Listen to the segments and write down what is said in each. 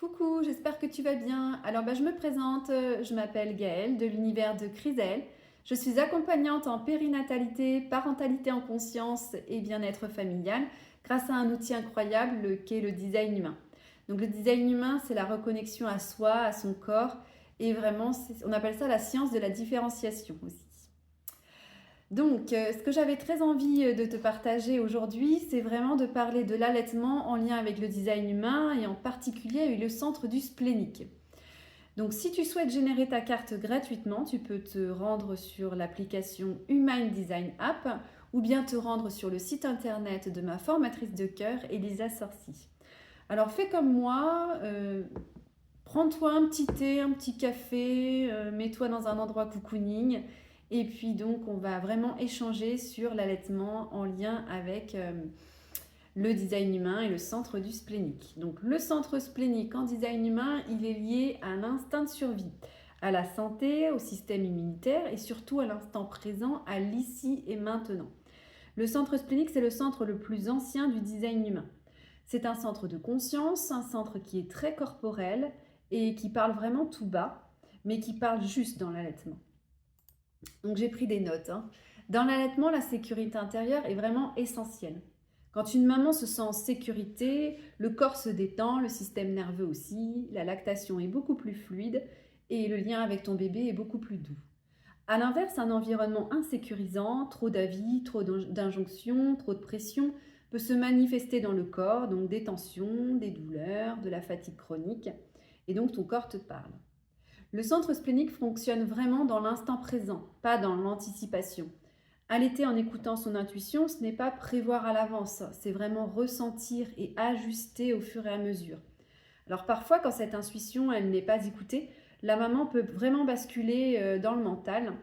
Coucou, j'espère que tu vas bien. Alors je me présente, je m'appelle Gaëlle de l'univers de Chrysel. Je suis accompagnante en périnatalité, parentalité en conscience et bien-être familial grâce à un outil incroyable qu'est le design humain. Donc le design humain, c'est la reconnexion à soi, à son corps et vraiment, on appelle ça la science de la différenciation aussi. Donc, ce que j'avais très envie de te partager aujourd'hui, c'est vraiment de parler de l'allaitement en lien avec le design humain et en particulier avec le centre du splénique. Donc, si tu souhaites générer ta carte gratuitement, tu peux te rendre sur l'application Human Design App ou bien te rendre sur le site internet de ma formatrice de cœur, Elisa Sorci. Alors, fais comme moi, prends-toi un petit thé, un petit café, mets-toi dans un endroit cocooning. Et puis donc, on va vraiment échanger sur l'allaitement en lien avec le design humain et le centre du splénique. Donc le centre splénique en design humain, il est lié à un instinct de survie, à la santé, au système immunitaire et surtout à l'instant présent, à l'ici et maintenant. Le centre splénique, c'est le centre le plus ancien du design humain. C'est un centre de conscience, un centre qui est très corporel et qui parle vraiment tout bas, mais qui parle juste dans l'allaitement. Donc j'ai pris des notes. Dans l'allaitement, la sécurité intérieure est vraiment essentielle. Quand une maman se sent en sécurité, le corps se détend, le système nerveux aussi, la lactation est beaucoup plus fluide et le lien avec ton bébé est beaucoup plus doux. A l'inverse, un environnement insécurisant, trop d'avis, trop d'injonctions, trop de pression, peut se manifester dans le corps, donc des tensions, des douleurs, de la fatigue chronique, et donc ton corps te parle. Le centre splénique fonctionne vraiment dans l'instant présent, pas dans l'anticipation. Allaiter en écoutant son intuition, ce n'est pas prévoir à l'avance, c'est vraiment ressentir et ajuster au fur et à mesure. Alors parfois, quand cette intuition, elle n'est pas écoutée, la maman peut vraiment basculer dans le mental.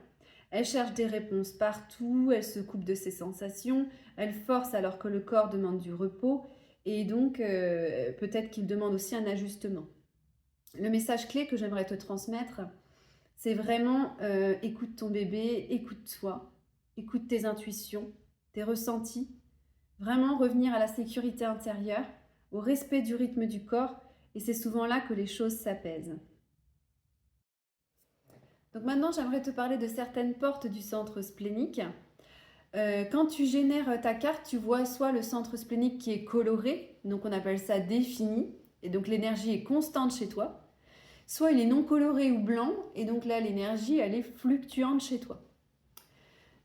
Elle cherche des réponses partout, elle se coupe de ses sensations, elle force alors que le corps demande du repos et donc peut-être qu'il demande aussi un ajustement. Le message clé que j'aimerais te transmettre, c'est vraiment écoute ton bébé, écoute-toi, écoute tes intuitions, tes ressentis, vraiment revenir à la sécurité intérieure, au respect du rythme du corps, et c'est souvent là que les choses s'apaisent. Donc maintenant, j'aimerais te parler de certaines portes du centre splénique. Quand tu génères ta carte, tu vois soit le centre splénique qui est coloré, donc on appelle ça défini, et donc l'énergie est constante chez toi. Soit il est non coloré ou blanc, et donc là l'énergie elle est fluctuante chez toi.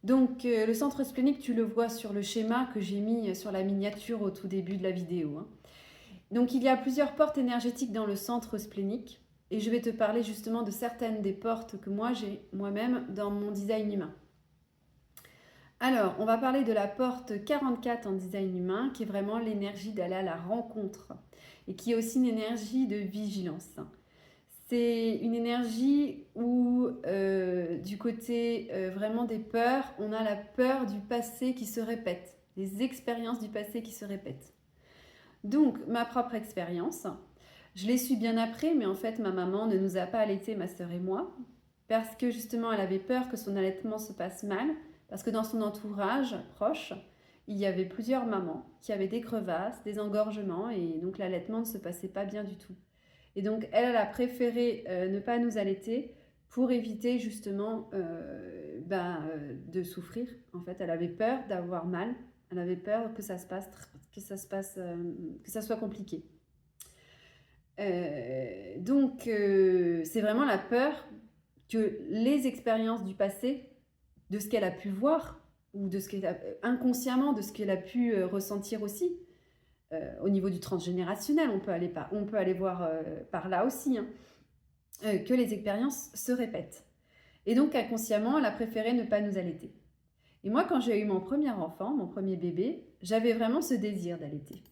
Donc le centre splénique, tu le vois sur le schéma que j'ai mis sur la miniature au tout début de la vidéo. Donc il y a plusieurs portes énergétiques dans le centre splénique, et je vais te parler justement de certaines des portes que moi j'ai moi-même dans mon design humain. Alors, on va parler de la porte 44 en design humain, qui est vraiment l'énergie d'aller à la rencontre, et qui est aussi une énergie de vigilance. C'est une énergie où, du côté vraiment des peurs, on a la peur du passé qui se répète, des expériences du passé qui se répètent. Donc, ma propre expérience, je l'ai su bien après, mais en fait, ma maman ne nous a pas allaité, ma sœur et moi, parce que justement, elle avait peur que son allaitement se passe mal, parce que dans son entourage proche, il y avait plusieurs mamans qui avaient des crevasses, des engorgements, et donc l'allaitement ne se passait pas bien du tout. Et donc, elle a préféré ne pas nous allaiter pour éviter justement de souffrir. En fait, elle avait peur d'avoir mal. Elle avait peur que ça soit compliqué. C'est vraiment la peur que les expériences du passé, de ce qu'elle a pu voir, ou de ce qu'elle a, inconsciemment, de ce qu'elle a pu ressentir aussi, au niveau du transgénérationnel, on peut aller voir par là aussi, que les expériences se répètent. Et donc, inconsciemment, elle a préféré ne pas nous allaiter. Et moi, quand j'ai eu mon premier enfant, mon premier bébé, j'avais vraiment ce désir d'allaiter.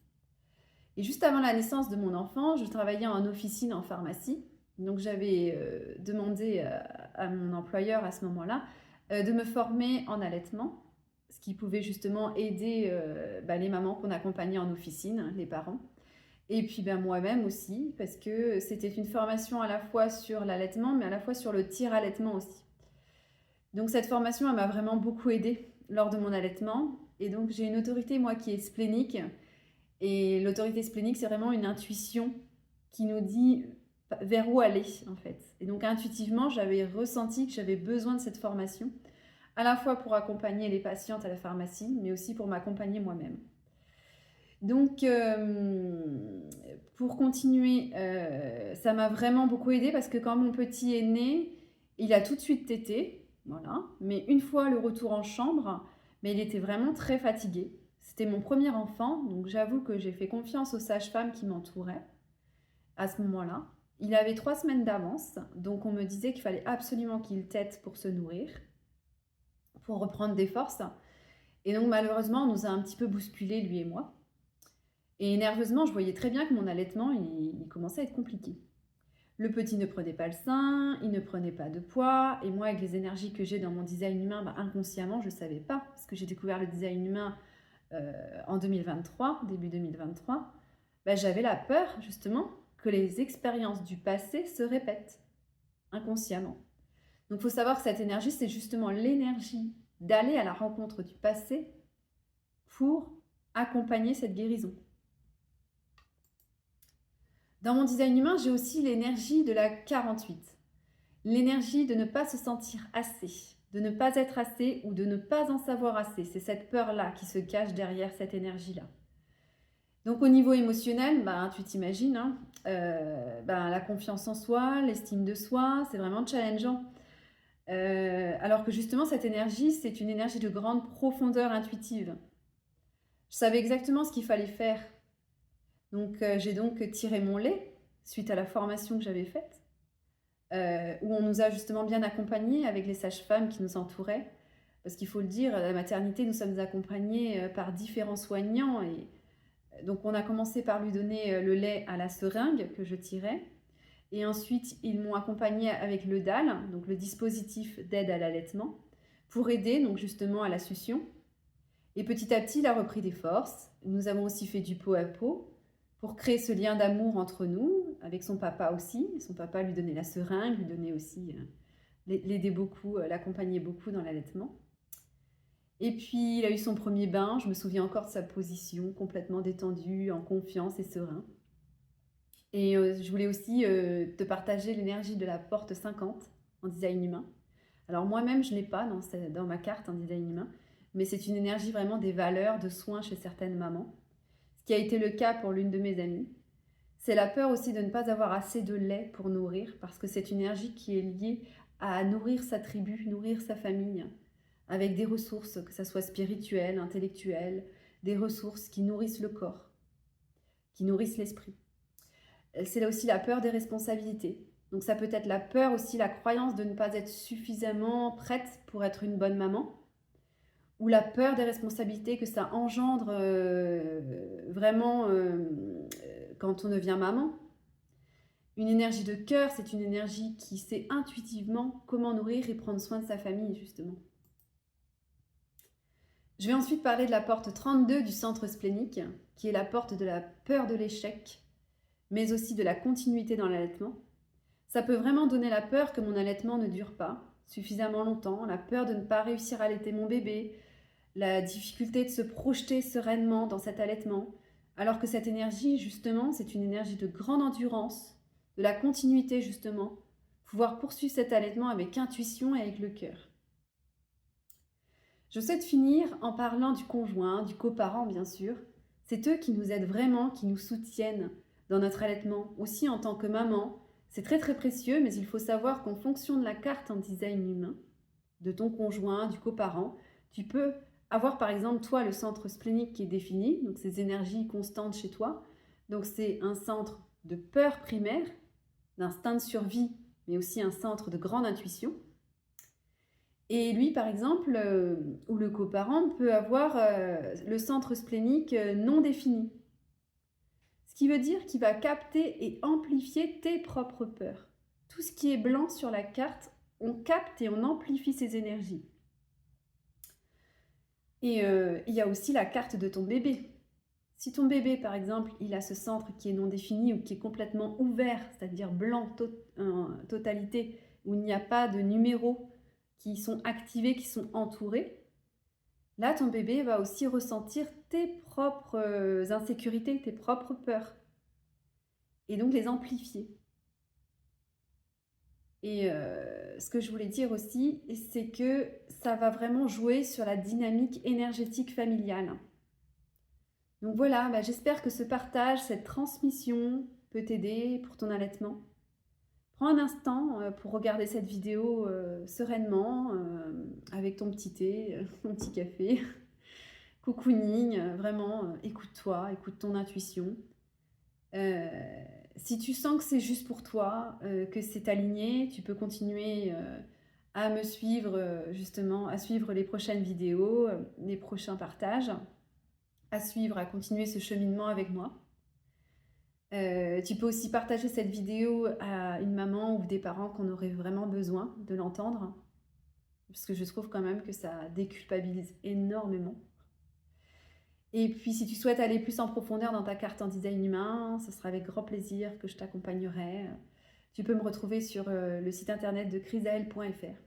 Et juste avant la naissance de mon enfant, je travaillais en officine en pharmacie. Donc, j'avais demandé à mon employeur à ce moment-là de me former en allaitement, ce qui pouvait justement aider les mamans qu'on accompagnait en officine, les parents. Et puis moi-même aussi, parce que c'était une formation à la fois sur l'allaitement, mais à la fois sur le tire-allaitement aussi. Donc cette formation, elle m'a vraiment beaucoup aidée lors de mon allaitement. Et donc j'ai une autorité, moi, qui est splénique. Et l'autorité splénique, c'est vraiment une intuition qui nous dit vers où aller en fait. Et donc intuitivement, j'avais ressenti que j'avais besoin de cette formation, à la fois pour accompagner les patientes à la pharmacie, mais aussi pour m'accompagner moi-même. Donc, pour continuer, ça m'a vraiment beaucoup aidée parce que quand mon petit est né, il a tout de suite tété, voilà. Mais une fois le retour en chambre, mais il était vraiment très fatigué. C'était mon premier enfant, donc j'avoue que j'ai fait confiance aux sages-femmes qui m'entouraient à ce moment-là. Il avait 3 semaines d'avance, donc on me disait qu'il fallait absolument qu'il tète pour se nourrir, pour reprendre des forces. Et donc malheureusement, on nous a un petit peu bousculé, lui et moi. Et nerveusement, je voyais très bien que mon allaitement, il commençait à être compliqué. Le petit ne prenait pas le sein, il ne prenait pas de poids. Et moi, avec les énergies que j'ai dans mon design humain, inconsciemment, je ne savais pas. Parce que j'ai découvert le design humain en 2023, début 2023. J'avais la peur, justement, que les expériences du passé se répètent inconsciemment. Donc, il faut savoir que cette énergie, c'est justement l'énergie d'aller à la rencontre du passé pour accompagner cette guérison. Dans mon design humain, j'ai aussi l'énergie de la 48. L'énergie de ne pas se sentir assez, de ne pas être assez ou de ne pas en savoir assez. C'est cette peur-là qui se cache derrière cette énergie-là. Donc au niveau émotionnel, tu t'imagines, hein, la confiance en soi, l'estime de soi, c'est vraiment challengeant. Alors que justement, cette énergie, c'est une énergie de grande profondeur intuitive. Je savais exactement ce qu'il fallait faire. Donc j'ai donc tiré mon lait suite à la formation que j'avais faite, où on nous a justement bien accompagnés avec les sages-femmes qui nous entouraient. Parce qu'il faut le dire, à la maternité, nous sommes accompagnés par différents soignants. Et donc on a commencé par lui donner le lait à la seringue que je tirais. Et ensuite, ils m'ont accompagnée avec le DAL, donc le dispositif d'aide à l'allaitement, pour aider donc justement à la succion. Et petit à petit, il a repris des forces. Nous avons aussi fait du pot à pot pour créer ce lien d'amour entre nous, avec son papa aussi. Son papa lui donnait la seringue, lui donnait aussi, l'aidait beaucoup, l'accompagnait beaucoup dans l'allaitement. Et puis, il a eu son premier bain. Je me souviens encore de sa position, complètement détendue, en confiance et serein. Et je voulais aussi te partager l'énergie de la porte 50 en design humain. Alors moi-même, je ne l'ai pas dans ma carte en design humain, mais c'est une énergie vraiment des valeurs, de soins chez certaines mamans. Ce qui a été le cas pour l'une de mes amies. C'est la peur aussi de ne pas avoir assez de lait pour nourrir, parce que c'est une énergie qui est liée à nourrir sa tribu, nourrir sa famille, avec des ressources, que ce soit spirituelles, intellectuelles, des ressources qui nourrissent le corps, qui nourrissent l'esprit. C'est là aussi la peur des responsabilités. Donc ça peut être la peur aussi, la croyance de ne pas être suffisamment prête pour être une bonne maman, ou la peur des responsabilités que ça engendre vraiment quand on devient maman. Une énergie de cœur, c'est une énergie qui sait intuitivement comment nourrir et prendre soin de sa famille, justement. Je vais ensuite parler de la porte 32 du centre splénique, qui est la porte de la peur de l'échec, mais aussi de la continuité dans l'allaitement. Ça peut vraiment donner la peur que mon allaitement ne dure pas suffisamment longtemps, la peur de ne pas réussir à allaiter mon bébé, la difficulté de se projeter sereinement dans cet allaitement, alors que cette énergie, justement, c'est une énergie de grande endurance, de la continuité, justement, pouvoir poursuivre cet allaitement avec intuition et avec le cœur. Je souhaite finir en parlant du conjoint, du coparent, bien sûr. C'est eux qui nous aident vraiment, qui nous soutiennent dans notre allaitement, aussi en tant que maman. C'est très très précieux, mais il faut savoir qu'en fonction de la carte en design humain, de ton conjoint, du coparent, tu peux avoir par exemple toi le centre splénique qui est défini, donc ces énergies constantes chez toi. Donc c'est un centre de peur primaire, d'instinct de survie, mais aussi un centre de grande intuition. Et lui par exemple, ou le coparent peut avoir le centre splénique non défini. Ce qui veut dire qu'il va capter et amplifier tes propres peurs. Tout ce qui est blanc sur la carte, on capte et on amplifie ces énergies. Et il y a aussi la carte de ton bébé. Si ton bébé, par exemple, il a ce centre qui est non défini ou qui est complètement ouvert, c'est-à-dire blanc en totalité, où il n'y a pas de numéros qui sont activés, qui sont entourés, là, ton bébé va aussi ressentir tes propres insécurités, tes propres peurs. et donc les amplifier. Et ce que je voulais dire aussi, c'est que ça va vraiment jouer sur la dynamique énergétique familiale. Donc voilà, j'espère que ce partage, cette transmission peut t'aider pour ton allaitement. Prends un instant pour regarder cette vidéo sereinement, avec ton petit thé, ton petit café. Cocooning, vraiment, écoute-toi, écoute ton intuition. Si tu sens que c'est juste pour toi, que c'est aligné, tu peux continuer à me suivre, justement, à suivre les prochaines vidéos, les prochains partages, à continuer ce cheminement avec moi. Tu peux aussi partager cette vidéo à une maman ou des parents qu'on aurait vraiment besoin de l'entendre, parce que je trouve quand même que ça déculpabilise énormément. Et puis, si tu souhaites aller plus en profondeur dans ta carte en design humain, ce sera avec grand plaisir que je t'accompagnerai. Tu peux me retrouver sur le site internet de chrysaëlle.fr.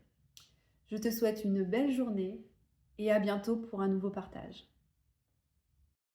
Je te souhaite une belle journée et à bientôt pour un nouveau partage.